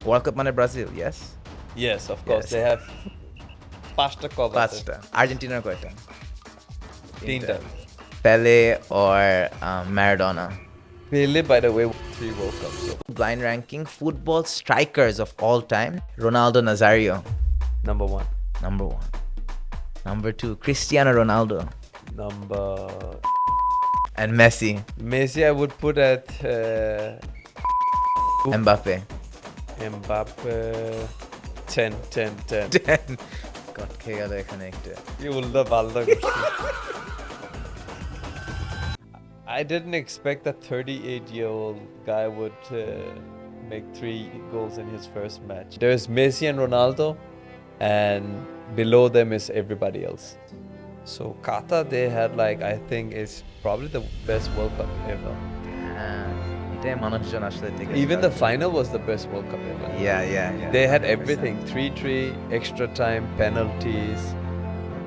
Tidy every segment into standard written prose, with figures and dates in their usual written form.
World Cup মানে Brazil, yes? Yes, of course. Yes. They have pasta cover. পাঁচটা আর্জেন্টিনার কয়টা? Tinta. Pele or Maradona? Pele, by the way, 3 World Cups. So. Blind ranking football strikers of all time. Ronaldo Nazario, Number 1. number 1. Number 2, Cristiano Ronaldo. Number... And Messi. Messi, I would put at... Mbappe. Mbappe... 10. 10. God, খেয়ে গেল এখানে একটু। You will the balda. I didn't expect that 38-year-old guy would make 3 goals in his first match. There's Messi and Ronaldo, and below them is everybody else. So Qatar, they had like, I think it's probably the best World Cup ever. এটাই মানুষজন আসলে ঠিক Even the final was the best World Cup ever. Yeah. They had everything: 3-3, extra time, penalties.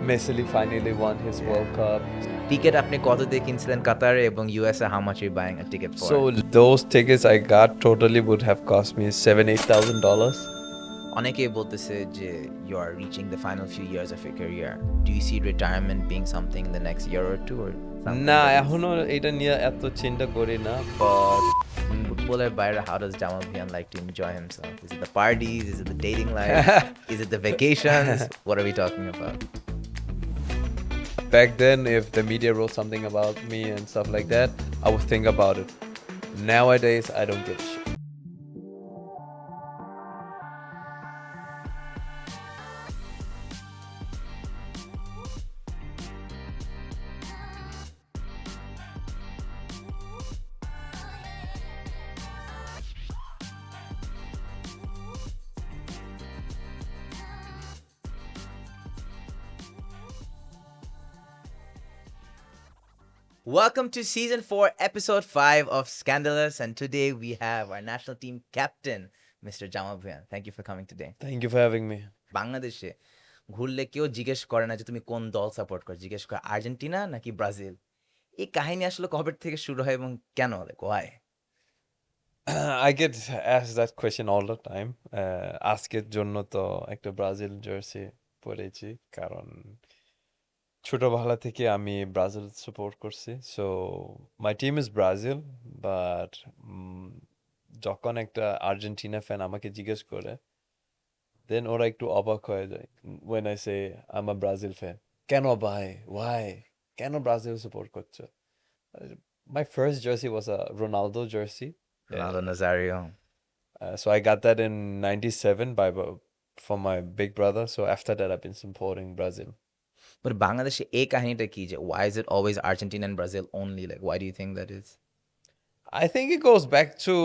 Messi finally won his World Cup. Ticket আপনি কত দিয়ে কিনছিলেন কাতারে এবং USA how much you buying a ticket for? So those tickets I got totally would have cost me $7,000-8,000. অনেকেই বলতেছে যে you are reaching the final few years of your career. Do you see retirement being something in the next year or two or something? না, এখনো এটা নিয়ে এত চিন্তা করি না, but ফুটবলের বাইরে how does Jamal Bhuyan like to enjoy himself? Is it the parties? Is it the dating life? Is it the vacations? What are we talking about? back then if the media wrote something about me and stuff like that, I would think about it. Nowadays, I don't give a shit. Welcome to season 4, episode 5 of SCANeDalous, and today we have our national team captain, Mr. Jamal Bhuyan. Thank you for coming today. Thank you for having me. বাংলাদেশে ঘুরলে কেউ জিজ্ঞেস করে না যে তুমি কোন দল সাপোর্ট করো, জিজ্ঞেস করে আর্জেন্টিনা নাকি ব্রাজিল। এই কাহিনী আসলে কবে থেকে শুরু হয় এবং কেন? Like why? I get asked that question all the time. আজকের জন্য তো একটা ব্রাজিল জার্সি পরেছি, কারণ ছোটবেলা থেকে আমি ব্রাজিল সাপোর্ট করছি। So my team is Brazil, but যখন একটা আর্জেন্টিনা ফ্যান আমাকে জিজ্ঞেস করে, দেন ওরা একটু অবাক হয়ে যায় when I say I'm a Brazil fan. কেন ভাই? Why? কেন ব্রাজিল সাপোর্ট করছো? My first jersey was a Ronaldo jersey. Ronaldo Nazario. So I got that in 97 from my big brother. So after that, I've been supporting Brazil. But বাংলাদেশে এই কাহিনীটা কি যে why is it always Argentina and Brazil only? Like why do you think that is? I think it goes back to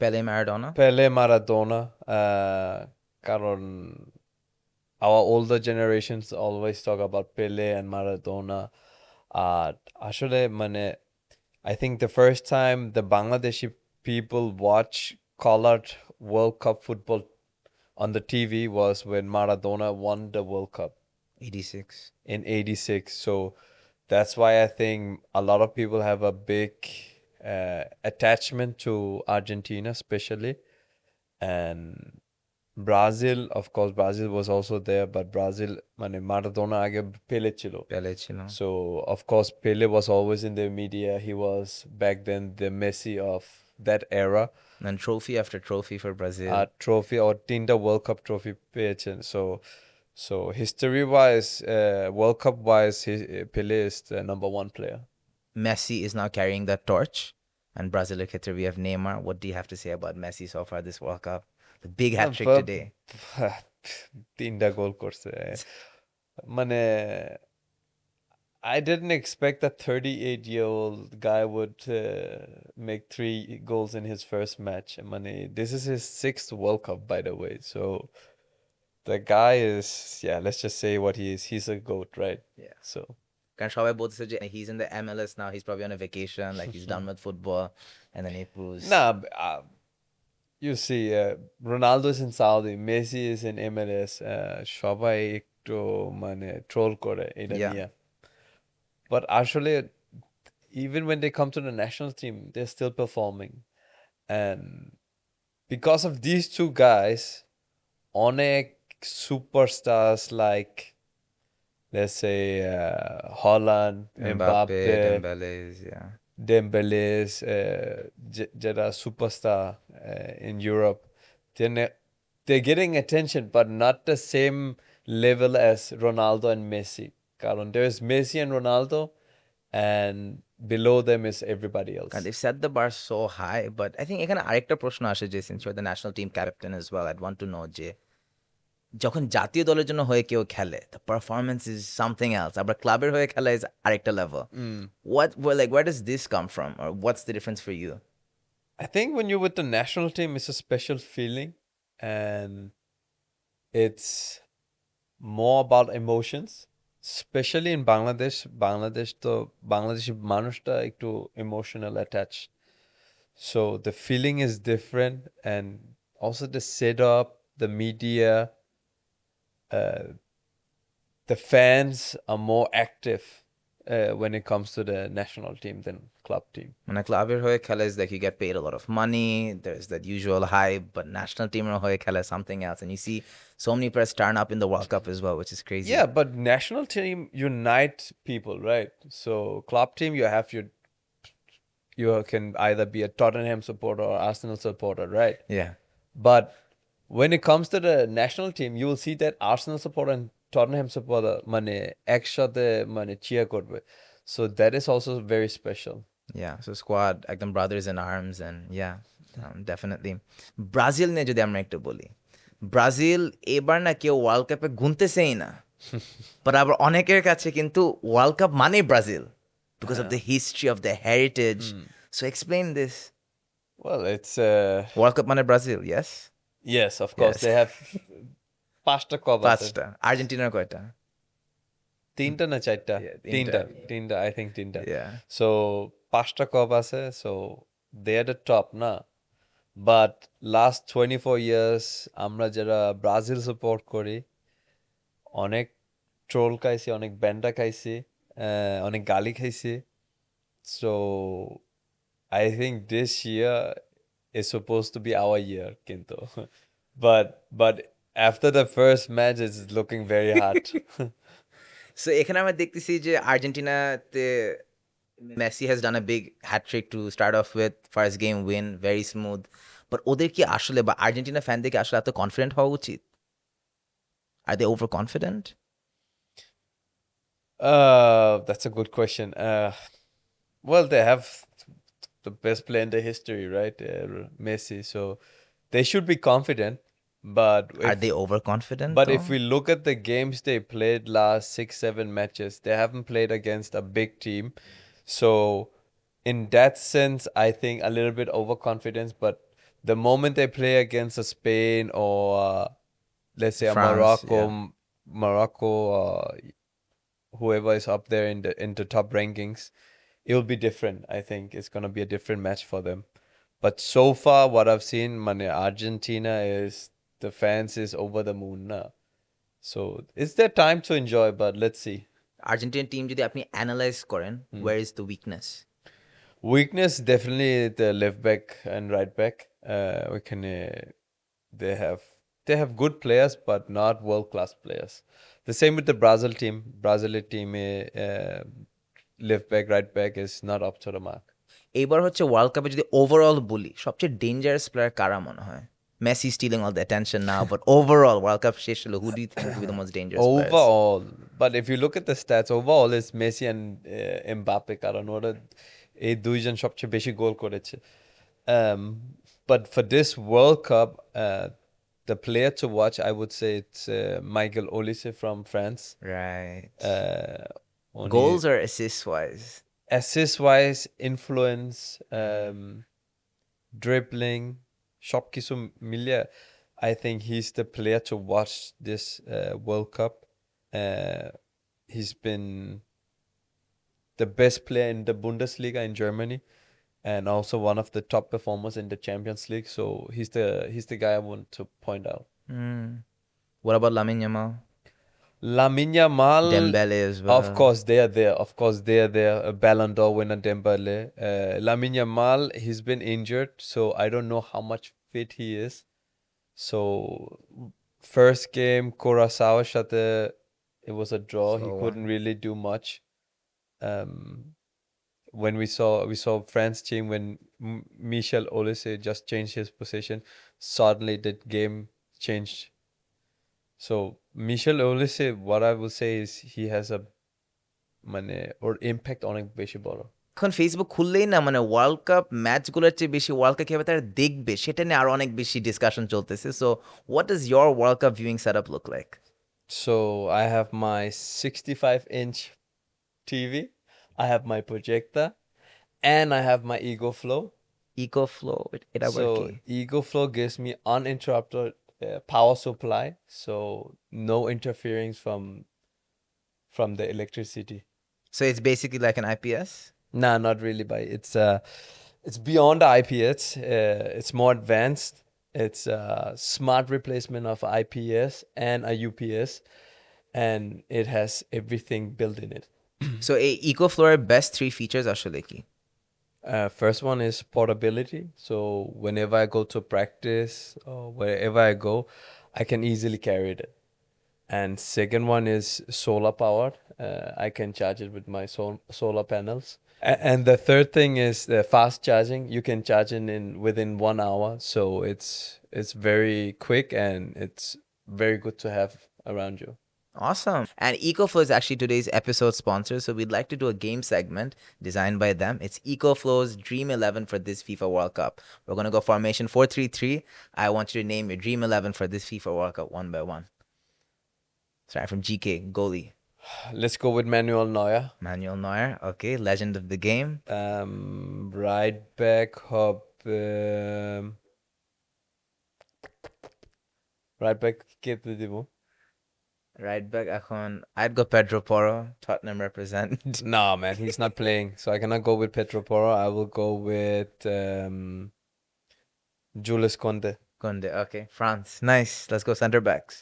Pele Maradona? Pele, Maradona. কারণ our older generations always talk about Pele and Maradona. আসলে মানে I think the first time the Bangladeshi people watch colored World Cup football on the TV was when Maradona won the World Cup 86. in 86. So that's why I think a lot of people have a big attachment to Argentina, especially. And Brazil, of course, Brazil was also there, but Brazil, মানে Maradona আগে Pele ছিল. Pele ছিল। So, of course, Pele was always in the media. He was back then the Messi of that era. And trophy after trophy for Brazil. Trophy or তিনটা World Cup trophy পেয়েছেন. So history-wise, World Cup-wise, Pele is the number 1 player. Messi is now carrying that torch. And Brazil ক্ষেত্রে we have Neymar. What do you have to say about Messi so far this World Cup? The big hat trick today. তিনটা গোল করছে। মানে I didn't expect that 38-year-old guy would make 3 goals in his first match. Mane, this is his 6th World Cup, by the way. So the guy is, yeah, let's just say what he is. He's a GOAT, right? Yeah. So কারণ সবাই বলতেছে যে he's in the MLS now, he's probably on a vacation, like he's done with football, and then he proves. nah, you see, Ronaldo is in Saudi, Messi is in MLS. সবাই একটু মানে troll করে এটা Yeah. নিয়ে। But actually, even when they come to the national team, they're still performing. And because of these two guys, অনেক superstars like, let's say, Holland, Mbappe, Mbappe, Dembele, yeah. Dembele's, যারা superstar in Europe, they're getting attention, but not the same level as Ronaldo and Messi. কারণ there is Messi and Ronaldo, and below them is everybody else. And they've set the bar so high, but I think এখানে আরেকটা প্রশ্ন আসে যে since you're the national team captain as well, I'd want to know যে যখন জাতীয় দলের জন্য হয়ে কেউ খেলে, the performance is something else. আবার ক্লাবের হয়ে খেলা is আরেকটা level. Where does this come from, or what's the difference for you? I think when you're with the national team, it's a special feeling, and it's more about emotions, especially in Bangladesh. Bangladeshi মানুষটা একটু emotional attached. So the feeling is different, and also the setup, the media, the fans are more active when it comes to the national team than club team. মানে ক্লাবের হয়ে খেলা is like you get paid a lot of money, there's that usual hype, but national team হয়ে খেলা is something else, and you see so many players turn up in the World Cup as well, which is crazy. Yeah, but national team unite people, right? So club team, you can either be a Tottenham supporter or Arsenal supporter, right? Yeah. But when it comes to the national team, you will see that Arsenal supporter and Tottenham supporter মানে একসাথে মানে cheer করবে. So that is also very special. Yeah, so squad একদম brothers in arms, and yeah, definitely. Brazil নিয়ে যদি আমরা একটু বলি, ব্রাজিল এবার না কেউ ওয়ার্ল্ড কাপে গুনতেছেই না, বাট আবার অনেকের কাছে কিন্তু ওয়ার্ল্ড কাপ মানে Brazil because of the history of the heritage. So explain this. Well, it's world cup মানে Brazil, yes? yes, of course. Yes. They have পাঁচটা cup আছে। পাঁচটা। আর্জেন্টিনার কয়টা? তিনটা না চারটা? Yeah, তিনটা, I think তিনটা। Yeah. So পাঁচটা cup আছে, so they are the top না? But last 24 years আমরা যারা ব্রাজিল support করি, অনেক ট্রোল খাইছি, অনেক ব্যান্ডা খাইছি, অনেক গালি খাইছি। So I think this year is supposed to be our year কিন্তু। But after the first match, it's looking very hard. So এখানে আমরা দেখতেছি যে আর্জেন্টিনাতে Messi has done a big hat trick to start off with, first game win, very smooth. But ওদের কি আসলে, বা Argentina ফ্যানদের কি আসলে এত কনফিডেন্ট হওয়া উচিত? Are they overconfident? That's a good question. Well, they have the best player in the history, right? Messi. So they should be confident. But Are they overconfident? But though? if we look at the games they played last 6-7 matches, they haven't played against a big team. So in that sense, I think a little bit overconfidence. But the moment they play against a Spain or let's say a France, Morocco, whoever is up there in the top rankings, it will be different. I think it's gonna be a different match for them. But so far, what I've seen, Argentina is, the fans is over the moon now. So it's their time to enjoy, but let's see. Argentina team যদি আপনি analyse করেন, where is the weakness? Weakness, definitely the left back and right back. They have good players, but not world-class players. The same with the Brazil team. Left back, right back is not up to the mark. এবার হচ্ছে world কাপে যদি overall বলি, সবচেয়ে dangerous player কারা মনে হয়? Messi stealing all the attention now, but overall World Cup শেষ হলো, who do you think will be the most dangerous players? Overall, but if you look at the stats, overall it's Messi and Mbappe, কারণ ওরা এই দুইজন সবচেয়ে বেশি গোল করেছে। But for this World Cup, the player to watch, I would say it's Michael Olise from France. Right. Only Goals or assists wise? assist-wise, influence, dribbling, সবকিছু মিলিয়ে, I think he's the player to watch this World Cup. He's been the best player in the Bundesliga in Germany, and also one of the top performers in the Champions League. So he's the guy I want to point out. What about Lamine Yamal? Lamine Yamal, Dembele as well. of course they are there. Of course they are there. A Ballon d'Or winner Dembele. Lamine Yamal, he's been injured, so I don't know how much fit he is. So first game Curaçao's সাথে it was a draw. He So couldn't really do much. Um, when we saw France team when Michel Olise just changed his position, suddenly the game changed. So Michel Olise, what I will say is he has a মানে ওর impact অনেক বেশি বড়. এখন Facebook খুললেই না মানে world cup ম্যাচগুলোর চেয়ে বেশি ওয়ার্ল্ড কাপ কীভাবে তারা দেখবে সেটা নিয়ে আরো অনেক বেশি ডিসকাশন চলতেছে so what does your world cup viewing set up look like So I have my 65-inch TV, I have my projector, and I have my Ego Flow. EcoFlow এটা আবার কি So Ego Flow gives me uninterrupted power supply, so no interference from the electricity. So it's basically like an IPS Nah, not really. But it's beyond the IPS. It's more advanced. It's a smart replacement of IPS and a UPS, and it has everything built in it. So এই eco ফ্লোরের best three features আসলে কি First one is portability. So whenever I go to practice or wherever I go, I can easily carry it. And second one is solar powered. I can charge it with my solar panels. And the third thing is the fast charging. You can charge it in within 1 hour, so it's very quick and it's very good to have around you. Awesome. And EcoFlow is actually today's episode sponsor. So we'd like to do a game segment designed by them. It's EcoFlow's Dream 11 for this FIFA World Cup. We're going to go formation 4-3-3. I want you to name your Dream 11 for this FIFA World Cup one by one. Starting from GK, goalie. Let's go with Manuel Neuer. Manuel Neuer, okay. Legend of the game. Right back, hop. Right back, কে দিব? Right back, এখন I'd go Pedro Porro, Tottenham represent. No, man, he's not playing, so I cannot go with Pedro Porro. I will go with Jules Conde. Kunde, okay. France, nice. Let's go center backs.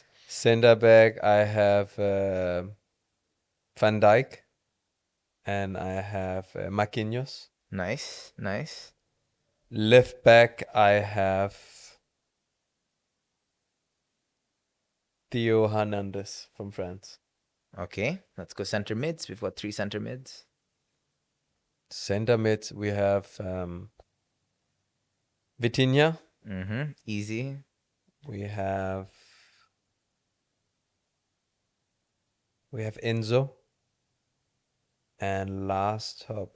Center back, I have Van Dijk, and I have Marquinhos. Nice, nice. Left back, I have Theo Hernandez from France. Okay, let's go center mids. We've got three center mids. Center mids, we have Vitinha. Easy. We have Enzo. And last up,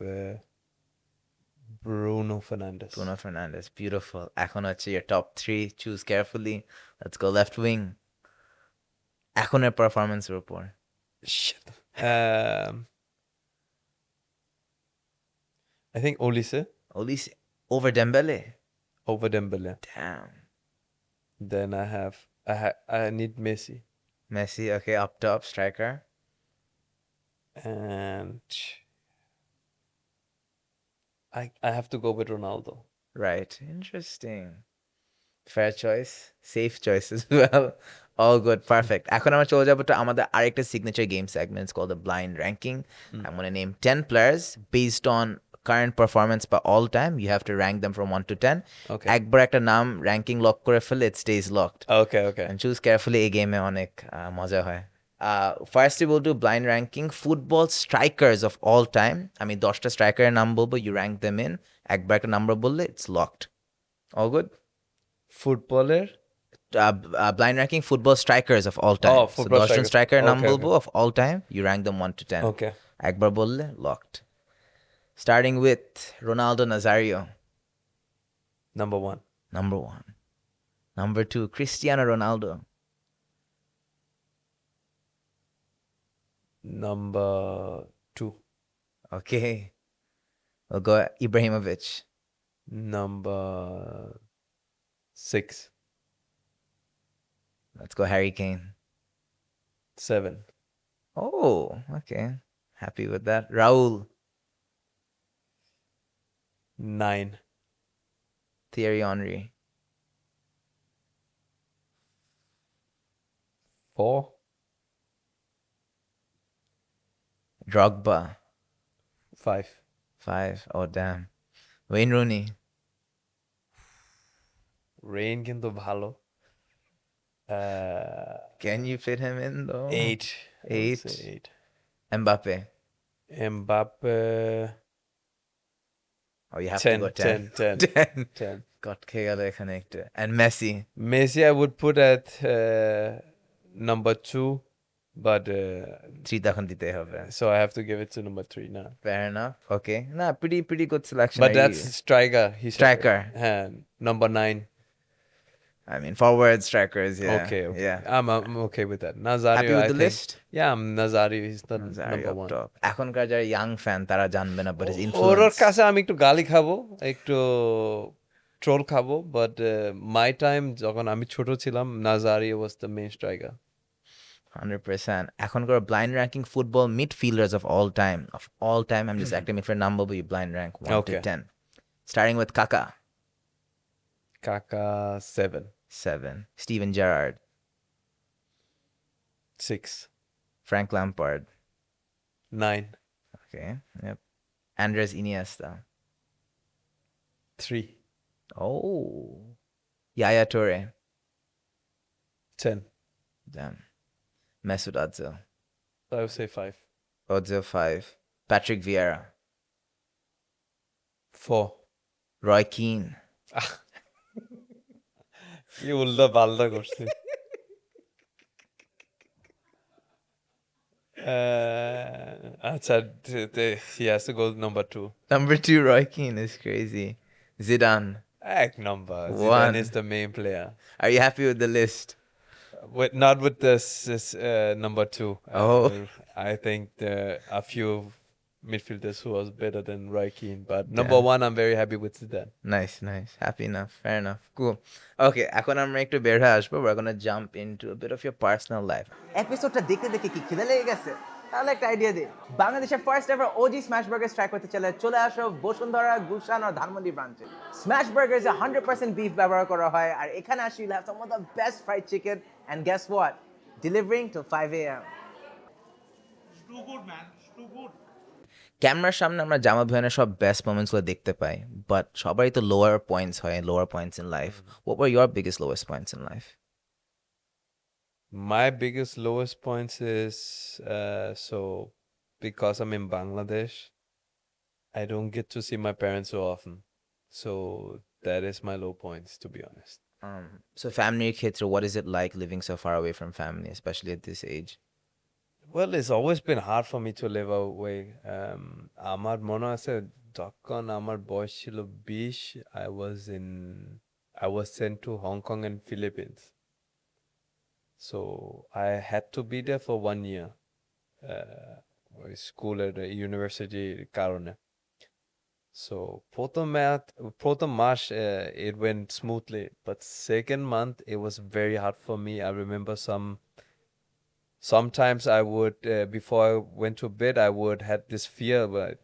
Bruno Fernandes. Bruno Fernandes, beautiful. এখন হচ্ছে your top three. Choose carefully. Let's go left wing. এখনের পারফরমেন্সের উপর. Shit. I think Olise Olise over Dembele. over Dembele. Damn. Then I need Messi. Messi, okay, up top, striker. And I have to go with Ronaldo. Right. Interesting. Fair choice. Safe choice as well. All good. Perfect. এখন আমরা চলে যাবো তো আমাদের আরেকটা signature game segment. It's called the blind ranking. I'm going to name 10 players based on current performance by all time. You have to rank them from 1 to 10. Okay. একবার একটা নাম ranking lock করে ফেলে it stays locked. Okay, okay. And choose carefully. এই গেমে অনেক মজা হয়. First we will do blind ranking football strikers of all time. আমি 10টা স্ট্রাইকারের নাম বলবো, you rank them in. একবার একটা নাম্বার বললে it's locked. All good? Footballer? Blind ranking football strikers of all time. Oh, football so 10জন strikers. স্ট্রাইকারের নাম Okay, বলবো of all time. You rank them 1 to 10. Okay. একবার বললে locked. Starting with Ronaldo Nazario. Number 1. Number 1. Number 2, Cristiano Ronaldo. Number 2. Okay. We'll go Ibrahimovic. Number 6. Let's go Harry Kane. 7. Oh, okay. Happy with that. Raul. 9. Thierry Henry. 4. Drogba. 5. 5. Oh, damn. Wayne Rooney. Rain কিন্তু ভালো। Can you fit him in though? 8. I would say 8. Mbappe. Mbappe, Oh, you have to 10, go 10. 10, 10, 10. 10. Got খেয়ে গেল এখানে একটু। And Messi. Messi, I would put at number 2, but 3 তখন দিতেই হবে। so I have to give it to number 3 now. Fair enough. Okay. Nah, pretty good selection. But that's striker. He's Striker. number 9. I mean, forward strikers, yeah. Okay. Yeah. I'm okay with that. Nazario, Happy with I the think. list? Yeah, Nazario is the Nazario number up 1. top. এখনকার যারা young fan তারা জানবে না, but his or influence. কাছে আমি একটু গালি খাবো, একটু ট্রোল খাবো, বাট মাই টাইম যখন আমি ছোট ছিলাম, Nazario was the main striker. 100%. এখনকার blind ranking football midfielders of all time. I'm just acting midfielder number, but you blind rank 1 Okay. to 10. Starting with Kaka, Kaka 7. 7. Steven Gerrard, 6. Frank Lampard. 9. Okay. Yep. Andres Iniesta. 3. Oh. Yaya Toure. 10. Damn. Mesut Ozil. I would say 5. Ozil 5. Patrick Vieira. 4. Roy Keane. কি উল্টা পাল্টা করছি। আচ্ছা, he has to go number 2. Number 2, Roy Keane is crazy. Zidane. Ek number. 1. Zidane is the main player. Are you happy with the list? Not with this number 2. Oh. I think there are a few midfielders who was better than Roy Keane, but number 1 I'm very happy with Zidane. Nice. Happy enough. Fair enough. Cool. Okay, এখন আমরা একটু বের হয়ে আসবো। We're gonna jump into a bit of your personal life. এপিসোডটা দেখতে কি খিদে লেগে গেছে? তাহলে একটা আইডিয়া দে। বাংলাদেশের first ever OG smash burger try করতে চাইলে চলে আসো বসুন্ধরা, গুলশান আর ধানমন্ডি ব্রাঞ্চে। স্ম্যাশ বার্গারসে 100% বিফ ব্যবহার করা হয়, আর এখানে আসলে you'll have some of the best fried chicken, and guess what? Delivering till 5 a.m. It's too good, man. It's too good. ক্যামেরার সামনে আমরা জামাল ভুয়ানের সব বেস্ট মোমেন্টসগুলো দেখতে পাই, বাট সবারই তো lower points in life. What were your biggest lowest points in life? My biggest lowest points is so because I'm in Bangladesh, I don't get to see my parents so often. So that is my low points, to be honest. So family ক্ষেত্রে, what is it like living so far away from family, especially at this age? Well, it's always been hard for me to live away. আমার মনে আছে যখন আমার বয়স ছিল 20, I was sent to Hong Kong and Philippines. So I had to be there for 1 year. School at the university কারণে. So প্রথম মাস it went smoothly, but second month it was very hard for me. I remember sometimes I would before I went to bed I would have this fear, but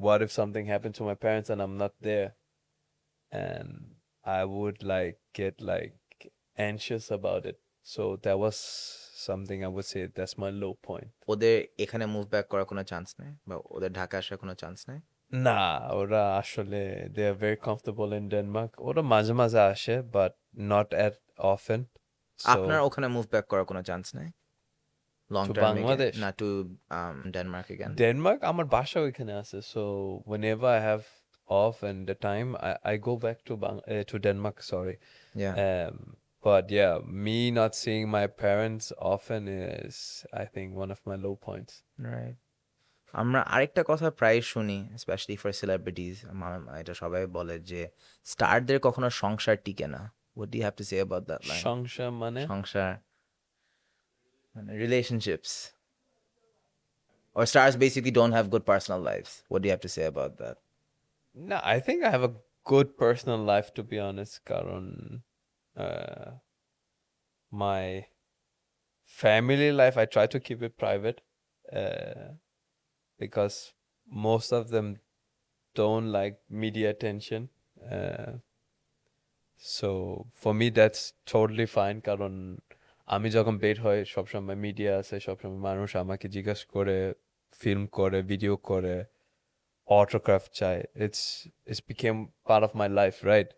what if something happened to my parents and I'm not there? And I would get anxious about it. So that was something I would say that's my low point. ওদের এখানে move back করার কোনো chance নেই, বা ওদের ঢাকা আসার কোনো chance নেই? না, ওরা আসলে they are very comfortable in Denmark. ওরা মাঝে মাঝে আসে, but not as often. আপনার ওখানে মুভ ব্যাক করার কোনো চান্স নেই লং To টার্ম? Bangladesh? না, টু ডেনমার্ক এগেন? Denmark, আমার বাসা ওইখানে আছে. So whenever I have off and the time, I go back to Denmark. Sorry. Yeah. But yeah, me not seeing my parents often is, I think, one of my low points. Right. আমরা আরেকটা কথা প্রায় শুনি, specially for celebrities, এটা সবাই বলে যে স্টারদের কখনো সংসার টিকে না। What do you have to say about that line? সংসার মানে? সংসার মানে relationships, or stars basically don't have good personal lives. What do you have to say about that? No, I think I have a good personal life, to be honest, কারণ my family life, I try to keep it private because most of them don't like media attention. So for me, that's totally fine. কারণ আমি যখন বের হই সবসময় media আছে, সবসময় মানুষ আমাকে জিজ্ঞেস করে, ফিল্ম করে, ভিডিও করে, autograph চায়. It's became part of my life, right?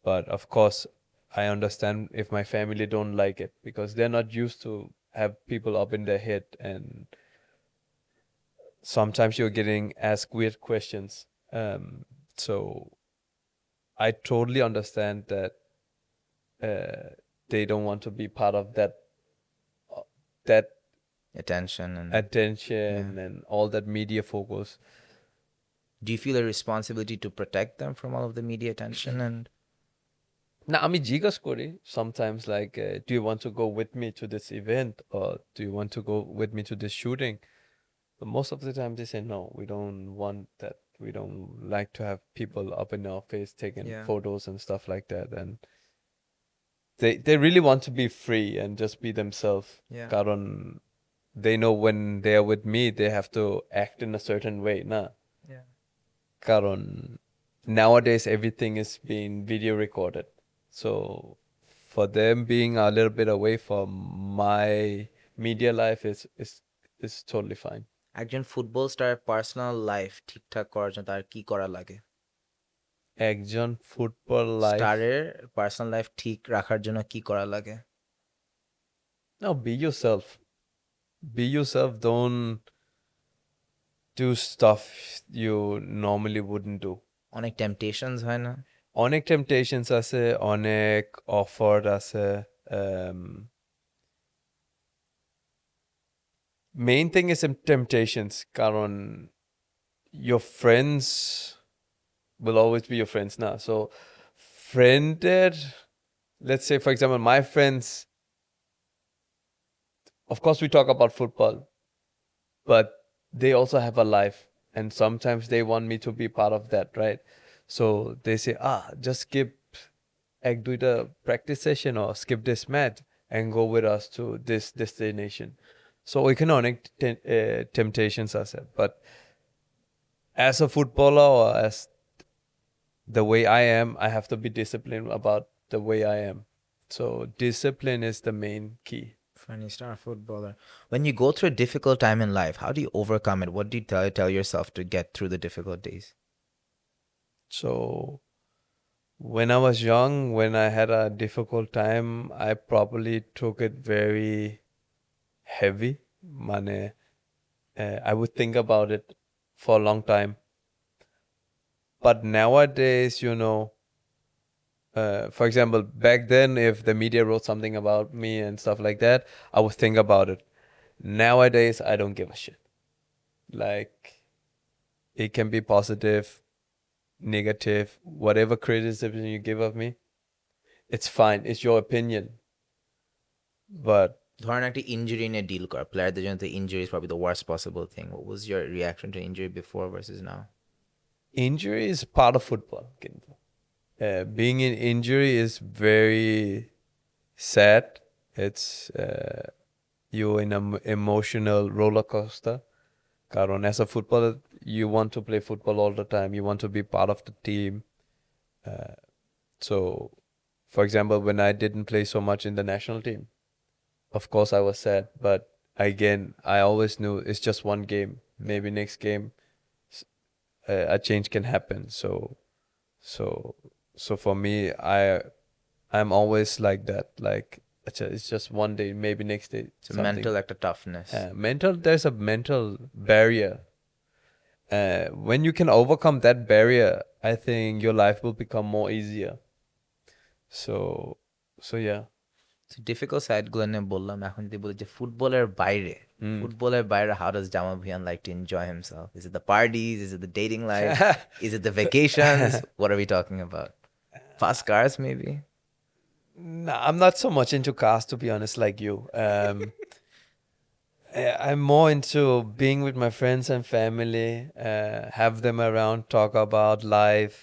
But of course, I understand if my family don't like it because they're not used to have people up in their head, and sometimes you're getting asked weird questions. So I totally understand that they don't want to be part of that Attention and attention and all that media focus. do you feel a responsibility to protect them from all of the media attention and না আমি জিজ্ঞেস করি sometimes like do you want to go with me to this event or do you want to go with me to this shooting? But most of the time they say no, we don't want that. We don't like to have people up in our face taking Yeah. photos and stuff like that. And they really want to be free and just be themselves. Yeah. কারণ they know when they are with me, they have to act in a certain way. না yeah কারণ nowadays everything is being video recorded. So for them being a little bit away from my media life is totally fine. একজন football স্টারের personal life ঠিকঠাক করার জন্য তার কি করা লাগে একজন ফুটবল লাইফ স্টারের পার্সোনাল লাইফ ঠিক রাখার জন্য কি করা লাগে no, be yourself. Be yourself. Don't do stuff you normally wouldn't do. অনেক টেম্পটেশনস হয় না অনেক temptations আছে, অনেক offer আছে. Main thing is temptations. কারণ your friends will always be your friends now. So friended, let's say for example, my friends, of course we talk about football, but they also have a life, and sometimes they want me to be part of that, right? So they say, just skip ek duita practice session or skip this match and go with us to this destination. So economic temptations are set, but as a footballer or as the way I am, I have to be disciplined about the way I am. So discipline is the main key. funny star footballer when you go through a difficult time in life how do you overcome it what do you tell yourself to get through the difficult days So when I was young, when I had a difficult time, I probably took it very heavy. Mane, I would think about it for a long time. But nowadays, for example, back then, if the media wrote something about me and stuff like that, I would think about it. Nowadays, I don't give a shit. Like, it can be positive, negative, whatever criticism you give of me, it's fine. It's your opinion. But ধরেন একটা injury নিয়ে deal কর প্লেয়ারদের জন্য তো injury is probably the worst possible thing what was your reaction to injury before versus now injury is part of football. কিন্তু being in injury is very sad. It's you're in an emotional roller coaster. কারণ as a footballer, you want to play football all the time. You want to be part of the team. So, for example, when I didn't play so much in the national team, of course I was sad. But again, I always knew it's just one game. Maybe next game, a change can happen. So for me, I'm always like that. Like it's just one day. Maybe next day. it's a mental একটা toughness There's a mental barrier. When you can overcome that barrier, I think your life will become more easier. So yeah. Difficult সাইডগুলো নিয়ে বললাম এখন যদি বলি যে ফুটবলের বাইরে how does Jamal Bhuyan like to enjoy himself is it the parties is it the dating life is it the vacations what are we talking about fast cars maybe No, I'm not so much into cars, to be honest, like you. I'm more into being with my friends and family, have them around, talk about life,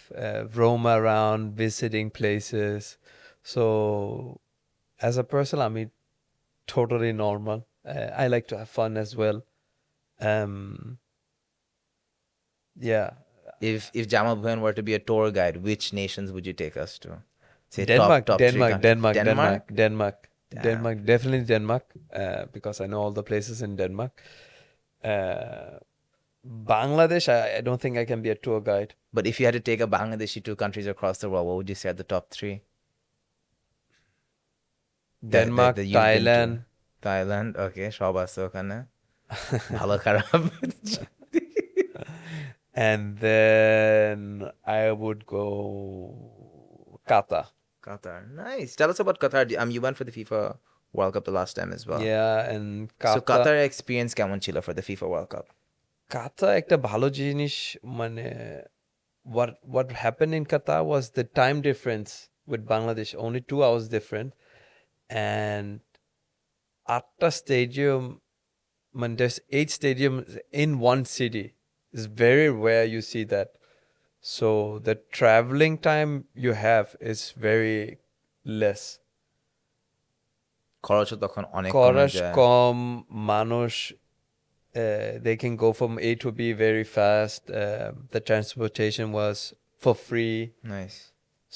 roam around, visiting places. So, as a person, I'm totally normal. I like to have fun as well. Yeah. if Jamal Bhuyan were to be a tour guide which nations would you take us to say Denmark, top three Denmark, countries. Denmark. Damn. Denmark, definitely Denmark, because I know all the places in Denmark. Bangladesh, I don't think I can be a tour guide. But if you had to take a Bangladeshi to countries across the world, what would you say are the top three? Denmark, that you've been to? Thailand. Thailand, okay, সব আছে ওখানে। ভালো খারাপ। And then I would go Qatar. Qatar, nice. Tell us about Qatar. You went for the FIFA World Cup the last time as well. Yeah, and So Qatar. Qatar experience কেমন ছিল for the FIFA World Cup? Qatar একটা ভালো জিনিস মানে what happened in Qatar was the time difference with Bangladesh, only 2 hours different, and atta stadium, man, there's 8 stadiums in one city. It's very rare you see that. So the traveling time you have is very less. খরচও তখন অনেক কমে খরচ যায়। কম, মানুষ they can go from A to B very fast. The transportation was for free. Nice.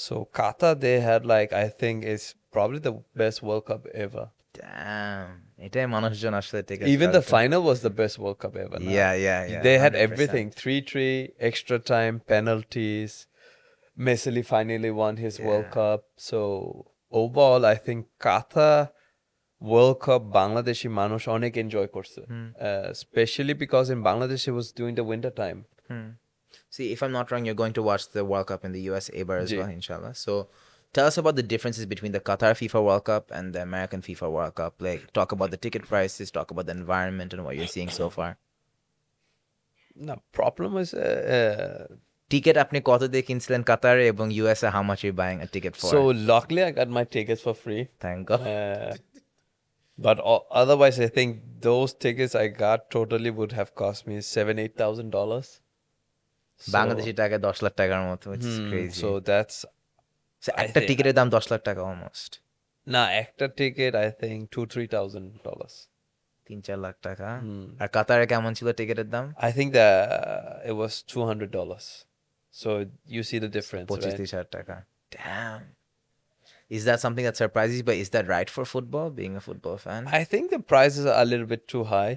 So Qatar, they had like, I think it's probably the best World Cup ever. Damn. এটাই মানুষজন আসলে ticket Even the কাটে। final was the best World Cup ever. Now. Yeah. They had 100%. everything. 3-3, extra time, penalties. Messi finally won his World Yeah. Cup. So overall, I think Qatar World Cup Bangladeshi মানুষ অনেক enjoy করছে. Especially because in Bangladesh it was during the winter time. See, if I'm not wrong, you're going to watch the World Cup in the US ABAR as Ji. well, inshallah. So tell us about the differences between the Qatar FIFA World Cup and the American FIFA World Cup. Like, talk about the ticket prices, talk about the environment and what you're seeing so far. The problem is Ticket আপনি কত দিয়ে কিনছিলেন কাতারে এবং US how much you're buying a ticket for? so luckily I got my tickets for free. Thank God. But otherwise I think those tickets I got totally would have cost me $7,000-8,000. Bangladeshi টাকায় 10 লাখ টাকার মতো, which is crazy. So that's So একটা টিকেটের দাম 10 লাখ টাকা almost. একটা ticket I think $2,000-3,000. 3-4 lakh টাকা। আর কাতারে কেমন ছিল টিকেটের দাম? I think that it was $200. So you see the difference, right? 25,000 টাকা। Damn. Is that something that surprises you? But is that right for football, being a football fan? I think the prices are a little bit too high.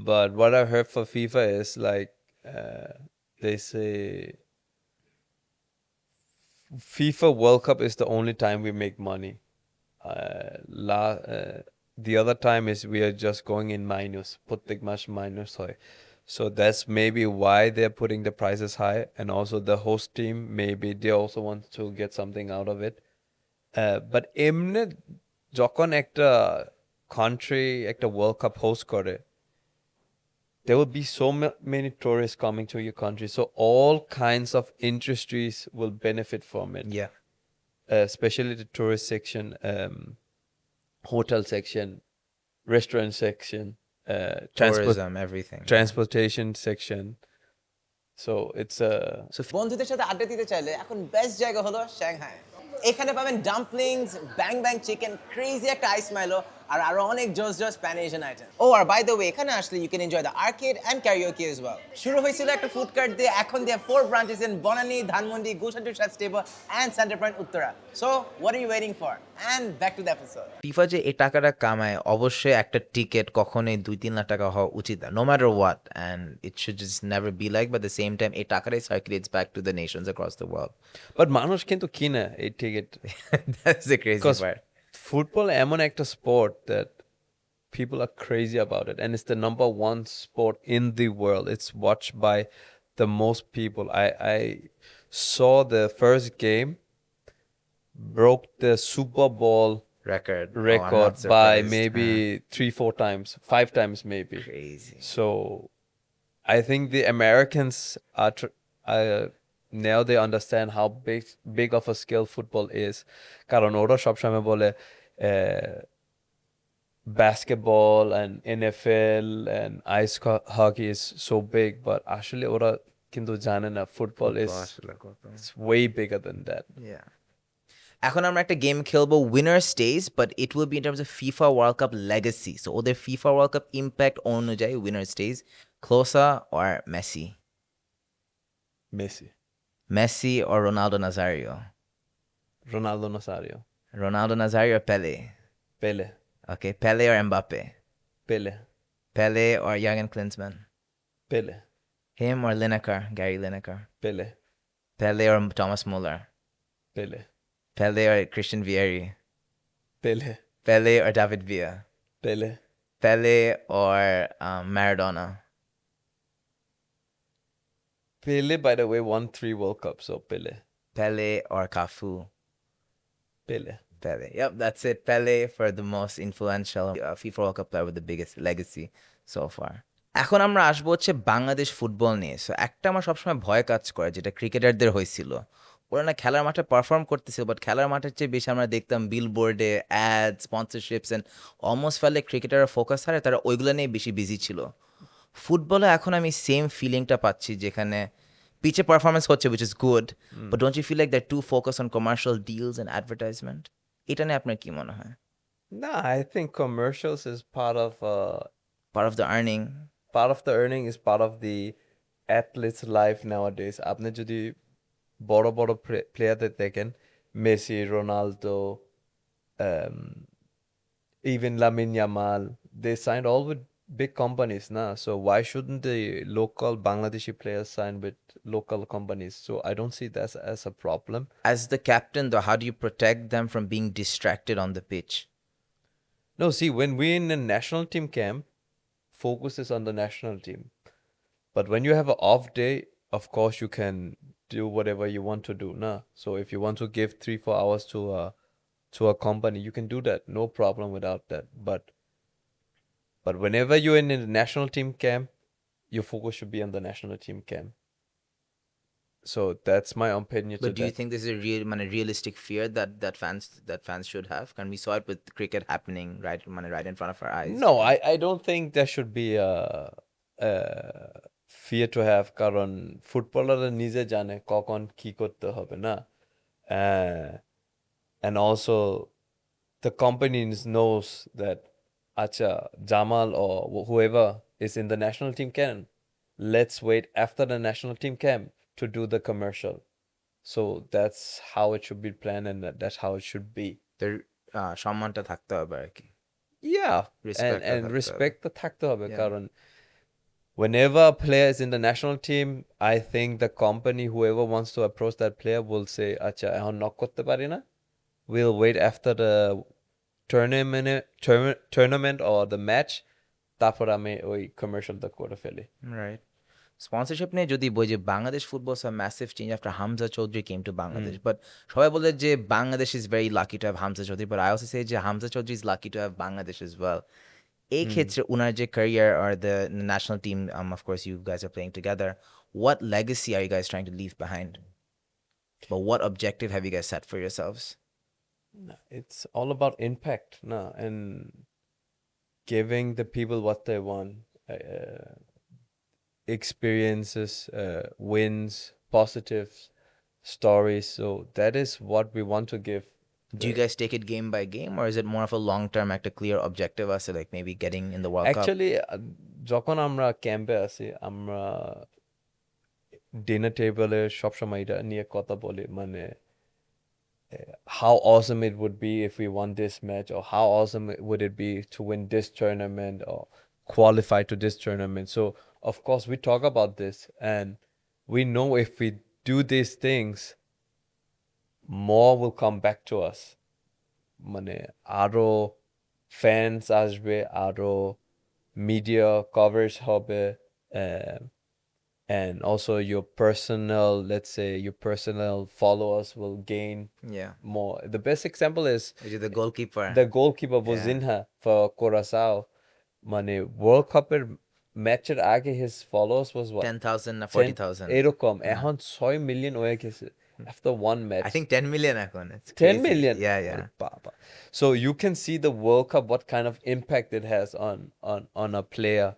But what I heard for FIFA is like they say FIFA World Cup is the only time we make money. The other time is we are just going in minus. Putting much minus hoy. So that's maybe why they're putting the prices high, and also the host team maybe they also want to get something out of it. But এমনি যখন একটা country একটা World Cup host করে, there will be so many tourists coming to your country. So all kinds of industries will benefit from it. Yeah. Especially the tourist section, hotel section, restaurant section, Tourism, everything. transportation section. So it's বন্ধুদের সাথে আড্ডা দিতে চাইলে এখন best জায়গা হলো Shanghai. এখানে পাবেন dumplings, bang bang chicken, crazy একটা আইস মাইলো আর আরো অনেক জোস জোস প্যান এশিয়ান আইটেম। ও আর বাই দ্য ওয়ে, এখানে আসলে you can enjoy the arcade and karaoke as well. শুরু হয়েছিল একটা ফুড কার্ট দিয়ে, এখন দিয়ে 4 branches in Banani, Dhanmondi, Gulshan Chef's Table and Centre Point Uttara. So what are you waiting for? And back to the episode. FIFA যে এই টাকাটা কামায়, অবশ্যই একটা টিকেট কখনোই 2-3 লাখ টাকা হওয়া উচিত না, no matter what, and it should just never be like, but the same time এই টাকাটাই circulates back to the nations across the world. but মানুষ কিন্তু কিনে এই ticket. That's the crazy Because part. football এমন একটা sport that people are crazy about it, and it's the number 1 sport in the world. It's watched by the most people. I saw the first game broke the Super Bowl Record. Oh, I'm record not by surprised. maybe 3-4 times, 5 times maybe. Crazy. So I think the Americans are now they understand how big of a skill football is. কারণ ওরা সবসময় বলে basketball and NFL and ice hockey is so big, but আসলে ওরা কিন্তু জানে না football is it's way bigger than that. Yeah. এখন আমরা একটা গেম খেলবো, winner stage, but it will be in terms of FIFA World Cup legacy. So ওদের ফিফা ওয়ার্ল্ড কাপ ইম্প্যাক্ট অনুযায়ী winner stage Klose or Messi? Messi, or Ronaldo Nazario? Ronaldo Nazario, Ronaldo Nazario or Pele? Pele, Okay, Pele or Mbappe? Pele, Pele or Jurgen Klinsmann? Pele, Him or Lineker, Gary Lineker? Pele, Pele or Thomas Muller? Pele, Pele or Christian Vieri? Pele, Pele or David Villa? Pele. Pele or Maradona? Pele, by the way, won 3 World Cups, so Pele. Pele or Cafu? Pele. Pele. Yep, that's it. Pele for the most influential FIFA World Cup player with the biggest legacy so far. এখন আমরা আসবো হচ্ছে Bangladesh football নিয়ে। So একটা আমার সবসময় ভয় কাজ করে, যেটা ক্রিকেটারদের হয়েছিল। ওরা না খেলার মাঠে পারফর্ম করতেছিল, বাট খেলার মাঠের চেয়ে বেশি আমরা দেখতাম বিলবোর্ডে অ্যাড, স্পন্সরশিপস অ্যান্ড অলমোস্ট ফেলে ক্রিকেটারের ফোকাস হারে তারা ওইগুলো নিয়ে বেশি বিজি ছিল। ফুটবলে এখন আমি সেম ফিলিংটা পাচ্ছি, যেখানে পিচে পারফরমেন্স হচ্ছে, which is good, but don't you feel like they're too focused on commercial deals and advertisement? এটা নিয়ে আপনার কি মনে হয়? No, I think commercials is Part of the earning. part of the earning is part of the athlete's life nowadays. আপনি যদি বড় বড় প্লেয়ারদের দেখেন, Messi, Ronaldo, um, even Lamine Yamal, they signed all with big companies now. So why shouldn't the local Bangladeshi players sign with local companies? So I don't see that as a problem. As the captain, though, how do you protect them from being distracted on the pitch? No, see, when we're in a national team camp, focus is on the national team. But when you have an off day, of course you can do whatever you want to do. Nah. So if you want to give 3-4 hours to a company, you can do that. No problem without that. But whenever you're in a national team camp, your focus should be on the national team camp. So that's my opinion to But do you that. think this is a realistic fear that fans should have? Can we saw it with cricket happening right in front of our eyes? No, I don't think there should be a fear to have, কারণ ফুটবলাররা নিজে জানে কখন কি করতে হবে না, and also the company knows that acha Jamal or whoever is in the national team camp, let's wait after the national team camp to do the commercial. So that's how it should be planned, and that's how it should be. The সম্মানটা থাকতে হবে আর কি। Yeah, Respect and থাকতে respect the থাকতে হবে, Yeah. কারণ whenever a player is in the national team, I think the company, whoever wants to approach that player, will say, "Acha, এখন knock করতে পারি না. We'll wait after the tournament or the match. তারপর আমি ওই commercialটা করে ফেলি." Right. Sponsorship নিয়ে যদি বই যে Bangladesh football saw a massive change after Hamza Chaudhry came to Bangladesh. But সবাই বলে যে Bangladesh is very lucky to have Hamza Chaudhry, but I also say যে Hamza Chaudhry is lucky to have Bangladesh as well. এই ক্ষেত্রে উনার যে career or the national team, of course you guys are playing together, what legacy are you guys trying to leave behind? But what objective have you guys set for yourselves? It's all about impact, no, and giving the people what they want. Experiences, wins, positives, stories. So that is what we want to give. Do you guys take it game by game, or is it more of a long-term, a clear objective as to like maybe getting in the World Cup? Actually, যখন আমরা ক্যাম্পে আছি, আমরা dinner টেবলে সবসময় এটা নিয়ে কথা বলি, মানে how awesome it would be if we won this match, or how awesome would it be to win this tournament or qualify to this tournament. So of course we talk about this, and we know if we do these things, more will come back to us. মানে আরো fans আসবে, আরো media coverage হবে, and also your personal, let's say your personal followers will gain Yeah. more. The best example is Which is the goalkeeper. the goalkeeper Bozinha for Curaçao. মানে World Cup-এর ম্যাচের আগে his followers was what? 10,000 or 40,000. এরকম, এখন 6 million হয়ে গেছে after one match. I think 10 million এখন. It's 10 crazy. million. Yeah, yeah. Baba. So you can see the World Cup, what kind of impact it has on a player.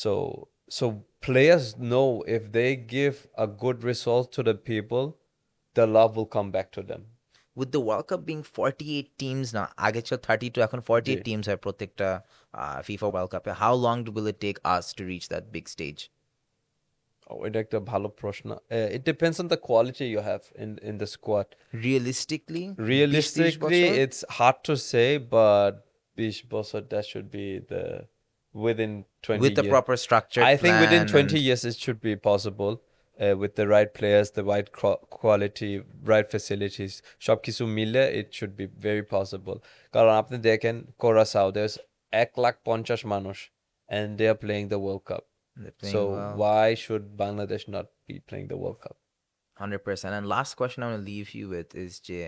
So players know if they give a good result to the people, the love will come back to them. With the World Cup being 48 teams now, আগে ছিল 32, এখন 48 teams হয় প্রত্যেকটা FIFA World Cup. How long will it take us to reach that big stage? এটা একটা ভালো প্রশ্ন. It depends on the quality you have in the squad. Realistically, 20 বছর? it's hard to say, but 20 বছর, that should be the within 20 with the years. proper structured I think within plan 20 years it should be possible with the right players, the right quality, right facilities. সবকিছু মিলে it should be very possible. কারণ আপনি দেখেন Curaçao, there's 150,000 মানুষ and they are playing the World Cup. they're playing So well. why should Bangladesh not be playing the World Cup? 100%. And last question I want to leave you with is যে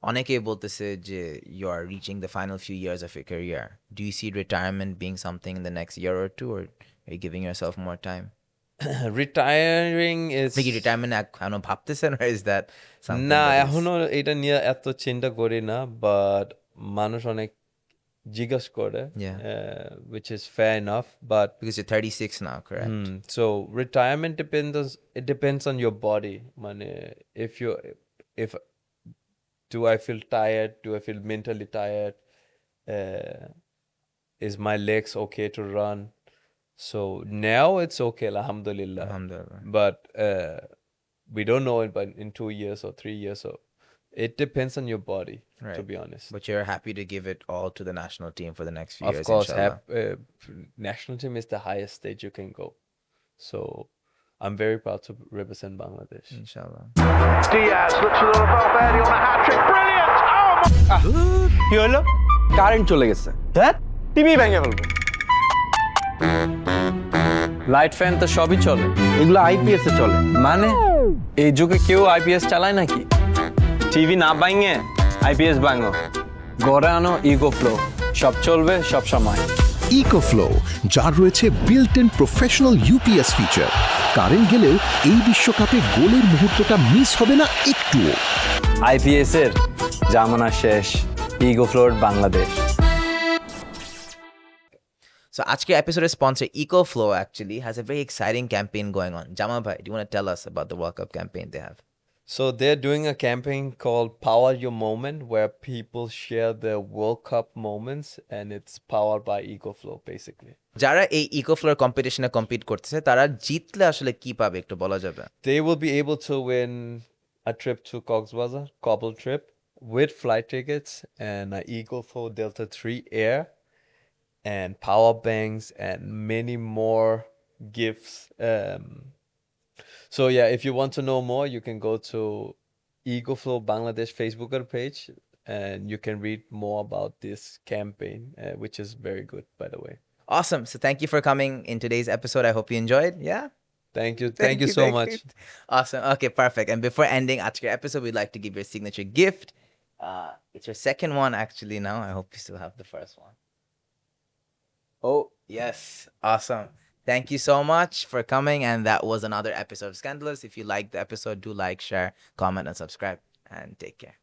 অনেকে বলতেছে যে you are reaching the final few years of your career. Do you see retirement being something in the next year or two, or are you giving yourself more time? Retiring is আপনি কি retirement এখনো ভাবতেছেন, or is that something না that is- এখনো এটা নিয়ে এত চিন্তা করি না, বাট মানুষ অনেক জিজ্ঞেস করে, Yeah. which is fair enough, but because you're 36 now, correct? so retirement depends on your body. মানে if do I feel tired, do I feel mentally tired, is my legs okay to run? So now it's okay, alhamdulillah. Alhamdulillah. But we don't know it, but in 2 years or 3 years, so it depends on your body, to Right. be honest. But you're happy to give it all to the national team for the next few Of years, course, inshallah. national team is the highest stage you can go. So I'm very proud to represent Bangladesh. Inshallah. Diaz looks a little Valverde on a hat trick. Brilliant! কি হলো current চলে গেছে হ্যাঁ TV ভেঙে ফেলবে light fan তো সবই চলে এগুলো আইপিএস এ চলে মানে এই যুগে কেউ আইপিএস চালায় নাকি টিভি না ভাঙে আইপিএস ভাঙো গড়ে আনো ইগো ফ্লো সব চলবে সব সময় ইকোফ্লো যার রয়েছে built in professional UPS feature current গেলেও এই বিশ্বকাপে গোলের মুহূর্তটা মিস হবে না একটুও আইপিএস এর জামানা শেষ ইগো ফ্লোর বাংলাদেশ So আজকের episode sponsor EcoFlow actually has a very exciting campaign going on. Jamal bhai, do you want to tell us about the World Cup campaign they have? So they're doing a campaign called Power Your Moment, where people share their World Cup moments, and it's powered by EcoFlow, basically. যারা এই EcoFlow কম্পিটিশনে compete করতেছে তারা জিতলে আসলে কি পাবে একটু বলা যাবে? They will be able to win a trip to Cox's couple trip with flight tickets and an EcoFlow Delta 3 Air and power banks and many more gifts. So yeah, if you want to know more, you can go to EcoFlow Bangladesh Facebook page and you can read more about this campaign, which is very good, by the way. Awesome. So thank you for coming in today's episode. I hope you enjoyed. Yeah? Thank you. Thank you so much. Awesome. Okay, perfect. And before ending Achker episode, we'd like to give you a signature gift. It's your second one actually now. I hope you still have the first one. Oh, yes. Awesome. Thank you so much for coming. And that was another episode of SCANeDalous. If you liked the episode, do like, share, comment, and subscribe. And take care.